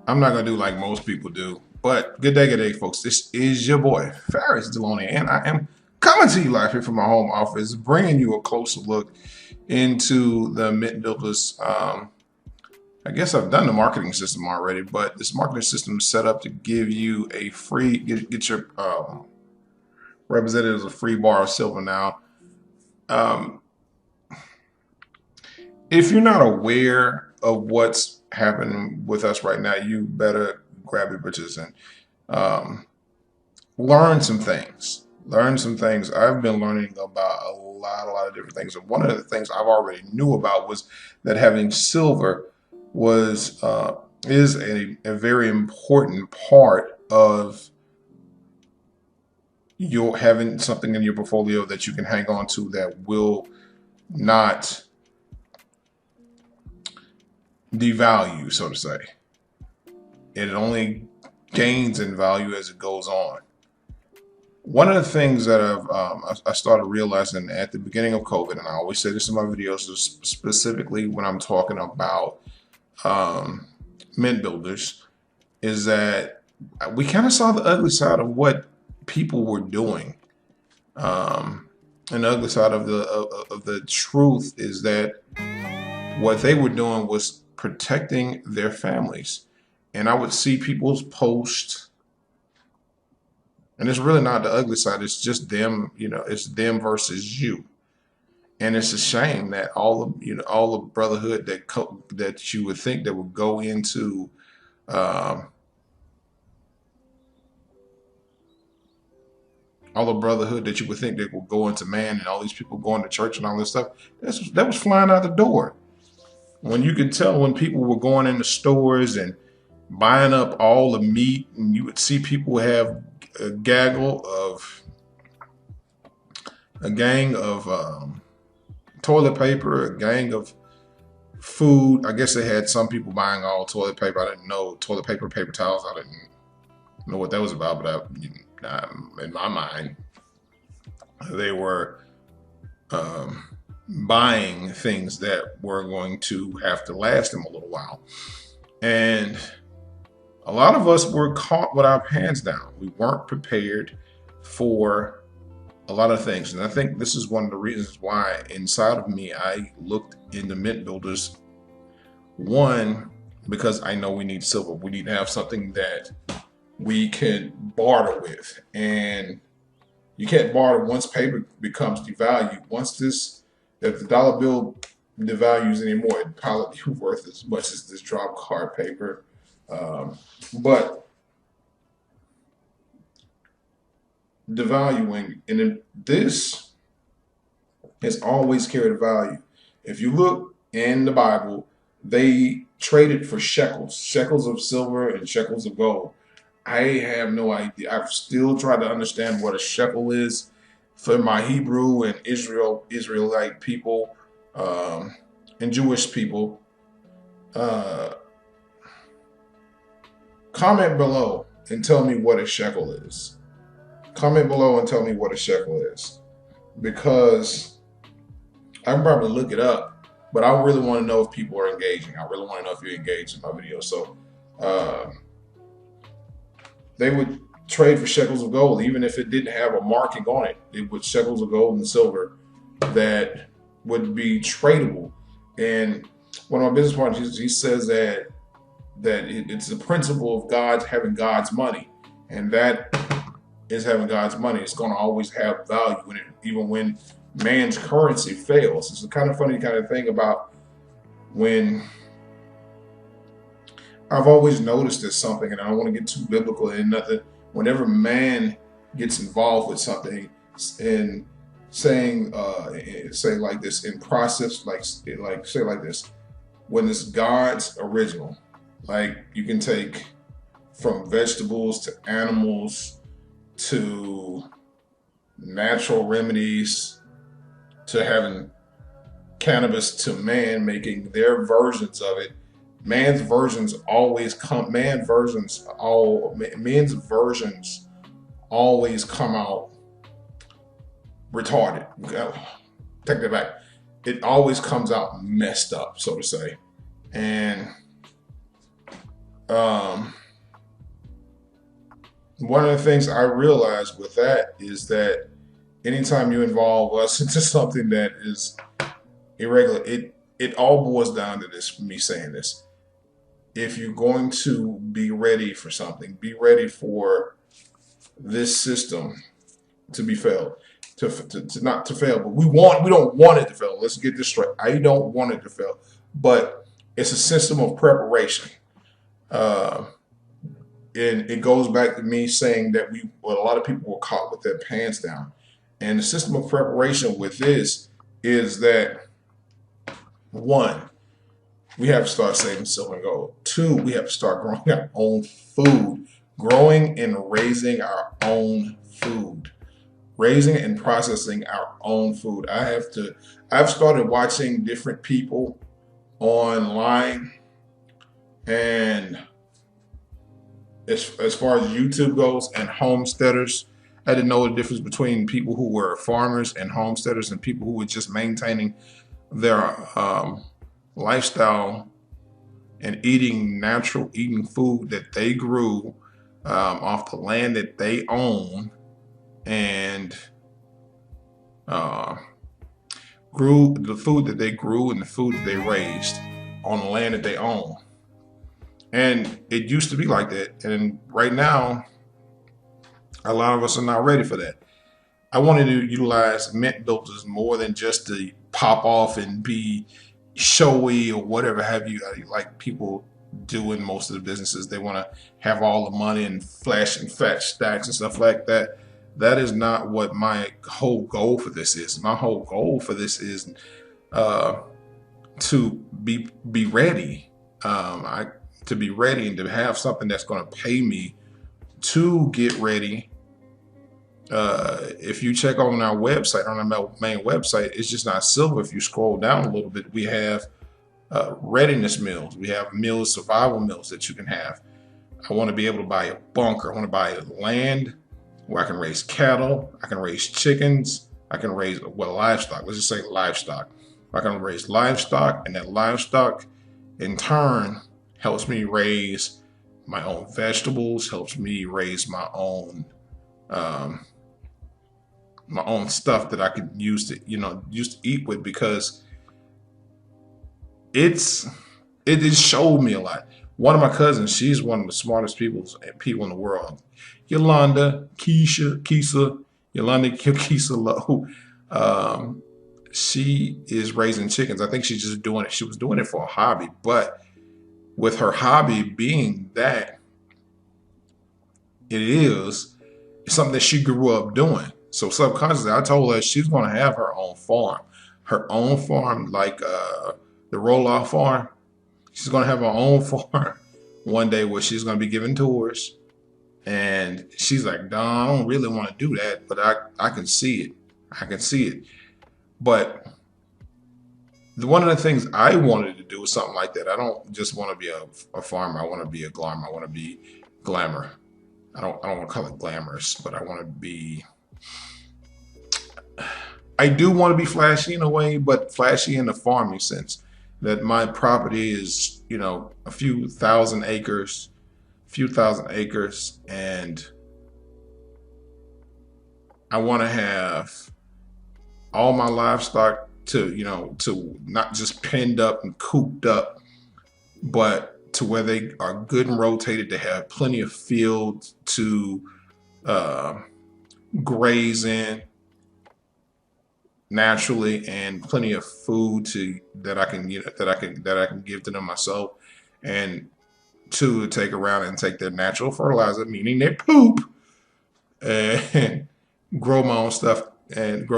I'm not gonna do like most people do. But good day, folks. This is your boy Ferris Deloney, and I am coming to you live here from my home office, bringing you a closer look into the Mint Builders. I guess I've done the marketing system already, but this marketing system is set up to give you a free get your representatives a free bar of silver. Now, um, if you're not aware of what's happening with us right now, you better grab your britches and um, learn some things. Learn some things. I've been learning about a lot of different things. And one of the things I've already knew about was that having silver was is a very important part of your having something in your portfolio that you can hang on to that will not devalue, so to say. It only gains in value as it goes on. One of the things that I started realizing at the beginning of COVID, and I always say this in my videos, specifically when I'm talking about um, mint builders, is that we kind of saw the ugly side of what people were doing. And the ugly side of the truth is that what they were doing was protecting their families. And I would see people's posts, and it's really not the ugly side. It's just them, it's them versus you. And it's a shame that all the brotherhood that you would think that would go into um, all the brotherhood that you would think that will go into man, and all these people going to church and all this stuff. That was flying out the door. When you could tell when people were going into stores and buying up all the meat, and you would see people have a gaggle of a gang of toilet paper, a gang of food. I guess they had some people buying all toilet paper. I didn't know toilet paper, paper towels. I didn't know what that was about, but in my mind, they were buying things that were going to have to last them a little while. And a lot of us were caught with our pants down. We weren't prepared for a lot of things. And I think this is one of the reasons why inside of me I looked into mint builders. One, because I know we need silver. We need to have something that we can barter with. And you can't barter once paper becomes devalued. If the dollar bill devalues anymore, it probably be worth as much as this drop card paper. But devaluing, and then this has always carried a value. If you look in the Bible, they traded for shekels of silver and shekels of gold. I have no idea. I've still tried to understand what a shekel is for my Hebrew and Israelite people and Jewish people. Uh, Comment below and tell me what a shekel is. Comment below and tell me what a shekel is, because I can probably look it up, but I really want to know if people are engaging. I really want to know if you're engaged in my video. So uh, they would trade for shekels of gold, even if it didn't have a marking on it. It was shekels of gold and silver that would be tradable. And one of my business partners, he says that it's the principle of having God's money, and that is having God's money. It's going to always have value even when man's currency fails. It's a kind of funny kind of thing about when I've always noticed this something, and I don't want to get too biblical in nothing. Whenever man gets involved with something and say like this in process, like say like this, when it's God's original, like you can take from vegetables to animals to natural remedies to having cannabis to man making their versions of it. Men's versions always come out retarded. Take that back. It always comes out messed up, so to say. And um, one of the things I realized with that is that anytime you involve us into something that is irregular, it all boils down to this. Me saying this: if you're going to be ready for something, be ready for this system to be failed, to not to fail. But we don't want it to fail. Let's get this straight. I don't want it to fail, but it's a system of preparation. Uh, and it goes back to me saying that a lot of people were caught with their pants down. And the system of preparation with this is that one, we have to start saving silver and gold. Two, we have to start growing our own food, growing and raising our own food, raising and processing our own food. I've started watching different people online, and as far as YouTube goes and homesteaders, I didn't know the difference between people who were farmers and homesteaders and people who were just maintaining their lifestyle and eating food that they grew off the land that they own, and grew the food that they grew and the food that they raised on the land that they own. And it used to be like that. And right now, a lot of us are not ready for that. I wanted to utilize mint builders more than just to pop off and be showy or whatever have you, like people do in most of the businesses. They want to have all the money and flash and fat stacks and stuff like that. That is not what my whole goal for this is. My whole goal for this is to be ready. To be ready and to have something that's going to pay me to get ready. If you check on our website, on our main website, it's just not silver. If you scroll down a little bit, we have readiness meals. We have meals, survival meals that you can have. I want to be able to buy a bunker. I want to buy land where I can raise cattle. I can raise chickens. I can raise, livestock. Let's just say livestock. I can raise livestock, and that livestock in turn helps me raise my own vegetables, helps me raise my own stuff that I could use to eat with, because it just showed me a lot. One of my cousins, she's one of the smartest people in the world. Yolanda Keisa Lowe. She is raising chickens. I think she's just doing it. She was doing it for a hobby, but with her hobby being that it's something that she grew up doing. So subconsciously, I told her she's going to have her own farm, like the roll-off farm. She's going to have her own farm one day where she's going to be giving tours. And she's like, Don, I don't really want to do that, but I can see it. I can see it. But one of the things I wanted to do was something like that. I don't just want to be a farmer. I want to be a glamour. I want to be glamour. I don't want to call it glamorous, but I want to be. I do want to be flashy in a way, but flashy in the farming sense. That my property is, a few thousand acres, and I want to have all my livestock to not just penned up and cooped up, but to where they are good and rotated. To have plenty of field to graze in naturally, and plenty of food that I can give to them myself, and to take around and take their natural fertilizer, meaning their poop, and grow my own stuff, and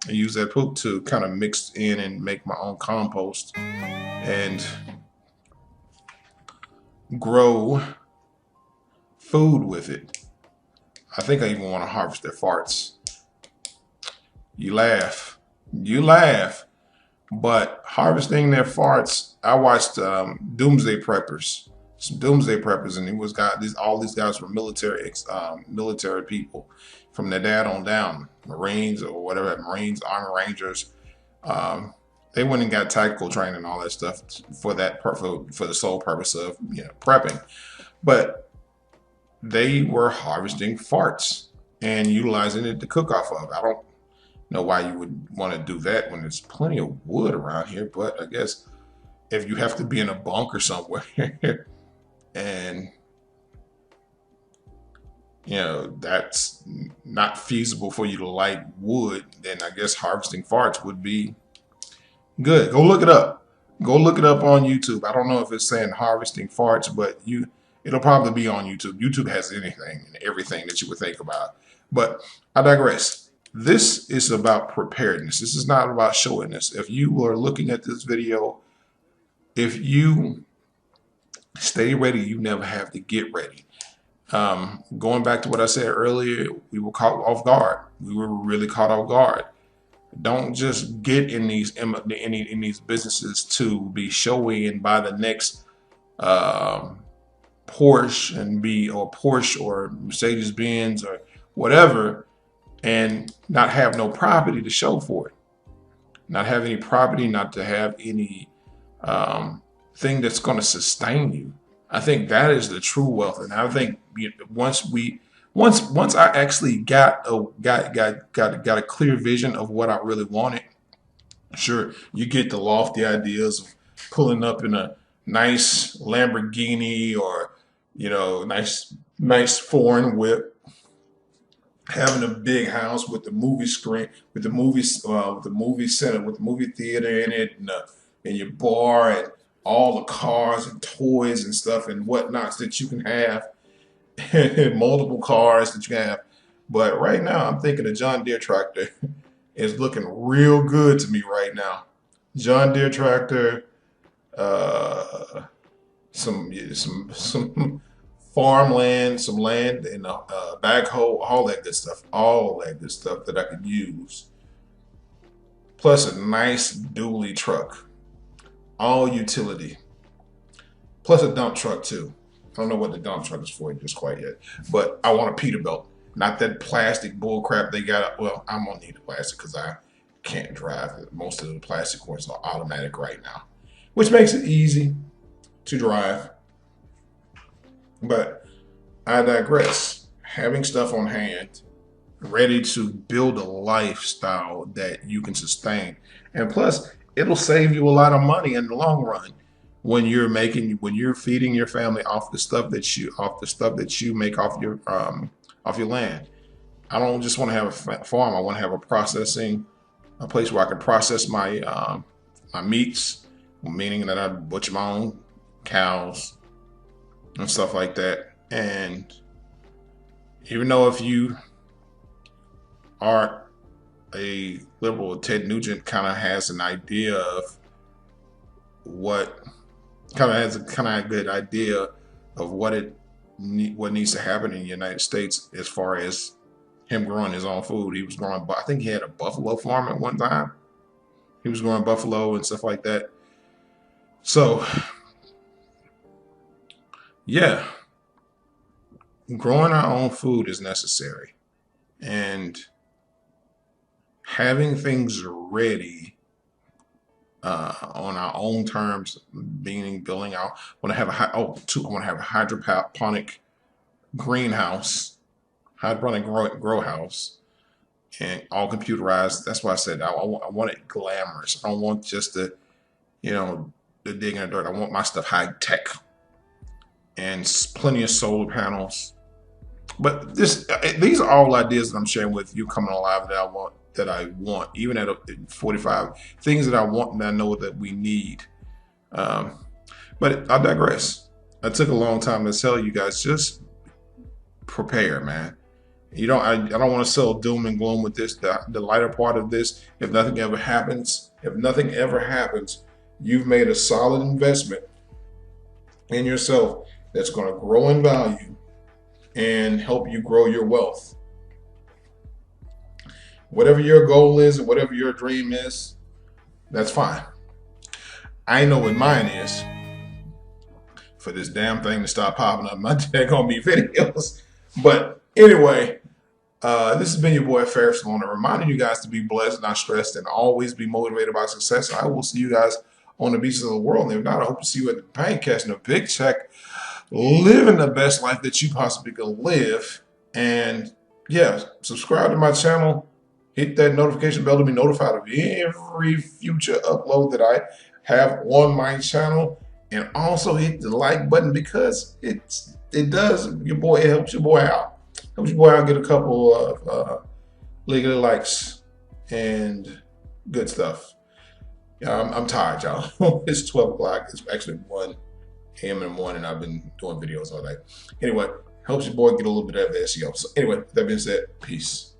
use that poop to kind of mix in and make my own compost and grow food with it. I think I even want to harvest their farts. You laugh, but harvesting their farts. I watched Doomsday Preppers, and all these guys were military people from their dad on down, Marines or whatever, Marines, Army Rangers, They went and got tactical training and all that stuff for the sole purpose of prepping. But they were harvesting farts and utilizing it to cook off of. I don't know why you would want to do that when there's plenty of wood around here, but I guess if you have to be in a bunker somewhere and that's not feasible for you to light wood, then I guess harvesting farts would be good. Go look it up. Go look it up on YouTube. I don't know if it's saying harvesting farts, but it'll probably be on YouTube. YouTube has anything and everything that you would think about. But I digress. This is about preparedness. This is not about showiness. If you are looking at this video, if you stay ready, you never have to get ready. Going back to what I said earlier, we were caught off guard. We were really caught off guard. Don't just get in these businesses to be showy and buy the next Porsche or Mercedes Benz or whatever, and not have no property to show for it. Not have any property, not to have any thing that's going to sustain you. I think that is the true wealth, and I think once I actually got a clear vision of what I really wanted. Sure, you get the lofty ideas of pulling up in a nice Lamborghini or nice foreign whip, having a big house with the movie screen, with the movie center, with the movie theater in it, and your bar and all the cars and toys and stuff and whatnots that you can have, multiple cars that you can have. But right now, I'm thinking a John Deere tractor is looking real good to me right now. John Deere tractor, some farmland, some land, and a backhoe, all that good stuff that I could use. Plus a nice dually truck. All utility, plus a dump truck too. I don't know what the dump truck is for just quite yet, but I want a Peterbilt, not that plastic bull crap they got. Well, I'm gonna need the plastic because I can't drive. Most of the plastic ones are automatic right now, which makes it easy to drive. But I digress. Having stuff on hand, ready to build a lifestyle that you can sustain, and plus, it'll save you a lot of money in the long run when you're feeding your family off the stuff that you make off your land. I don't just want to have a farm. I want to have a place where I can process my meats, meaning that I butcher my own cows and stuff like that. And even though if you are a liberal, Ted Nugent kind of has an idea of what a good idea of what needs to happen in the United States as far as him growing his own food. He was growing, I think he had a buffalo farm at one time. He was growing buffalo and stuff like that. So, yeah, growing our own food is necessary, and having things ready on our own terms, meaning building out. I want to have a hydroponic greenhouse, hydroponic grow house, and all computerized. That's why I said I want it glamorous. I don't want just the dig in the dirt. I want my stuff high tech and plenty of solar panels. But these are all ideas that I'm sharing with you coming alive that I want, even at 45, things that I want and I know that we need. But I digress. I took a long time to tell you guys, just prepare, man. I don't want to sell doom and gloom with this. The lighter part of this, if nothing ever happens, you've made a solid investment in yourself that's going to grow in value and help you grow your wealth. Whatever your goal is and whatever your dream is, that's fine. I know what mine is. For this damn thing to stop popping up my daggone me videos. But anyway, This has been your boy Ferris Lorna, reminding you guys to be blessed, not stressed, and always be motivated by success. I will see you guys on the beaches of the world. And if not, I hope to see you at the bank, catching a big check, living the best life that you possibly can live. And yeah, subscribe to my channel. Hit that notification bell to be notified of every future upload that I have on my channel. And also hit the like button because it does your boy, it helps your boy out. Helps your boy out get a couple of legally likes and good stuff. Yeah, I'm tired, y'all. It's 12 o'clock. It's actually 1 a.m. in the morning. I've been doing videos all night. Anyway, helps your boy get a little bit of SEO. So anyway, with that being said, peace.